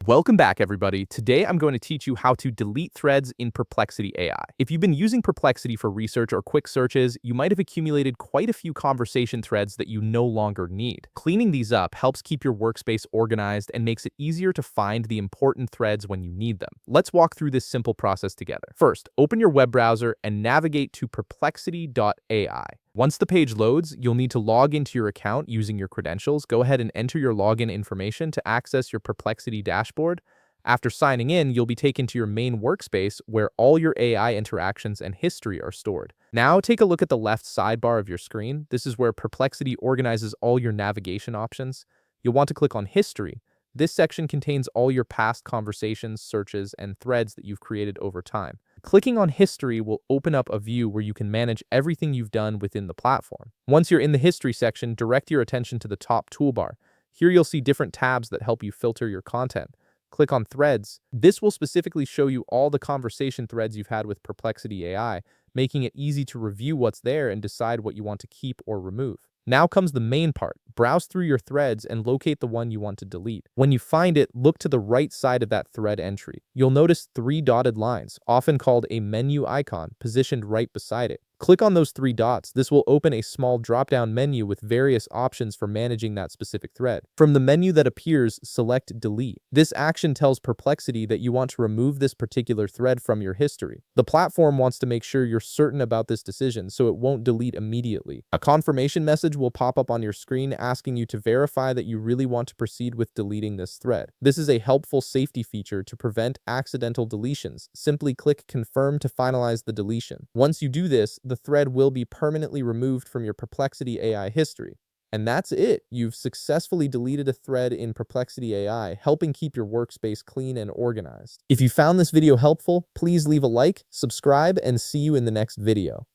Welcome back, everybody. Today, I'm going to teach you how to delete threads in Perplexity AI. If you've been using Perplexity for research or quick searches, you might have accumulated quite a few conversation threads that you no longer need. Cleaning these up helps keep your workspace organized and makes it easier to find the important threads when you need them. Let's walk through this simple process together. First, open your web browser and navigate to perplexity.ai. Once the page loads, you'll need to log into your account using your credentials. Go ahead and enter your login information to access your Perplexity dashboard. After signing in, you'll be taken to your main workspace where all your AI interactions and history are stored. Now take a look at the left sidebar of your screen. This is where Perplexity organizes all your navigation options. You'll want to click on History. This section contains all your past conversations, searches, and threads that you've created over time. Clicking on History will open up a view where you can manage everything you've done within the platform. Once you're in the History section, direct your attention to the top toolbar. Here you'll see different tabs that help you filter your content. Click on Threads. This will specifically show you all the conversation threads you've had with Perplexity AI, making it easy to review what's there and decide what you want to keep or remove. Now comes the main part. Browse through your threads and locate the one you want to delete. When you find it, look to the right side of that thread entry. You'll notice 3 dotted lines, often called a menu icon, positioned right beside it. Click on those 3 dots. This will open a small drop-down menu with various options for managing that specific thread. From the menu that appears, select Delete. This action tells Perplexity that you want to remove this particular thread from your history. The platform wants to make sure you're certain about this decision, so it won't delete immediately. A confirmation message will pop up on your screen asking you to verify that you really want to proceed with deleting this thread. This is a helpful safety feature to prevent accidental deletions. Simply click Confirm to finalize the deletion. Once you do this, the thread will be permanently removed from your Perplexity AI history. And that's it. You've successfully deleted a thread in Perplexity AI, helping keep your workspace clean and organized. If you found this video helpful, please leave a like, subscribe, and see you in the next video.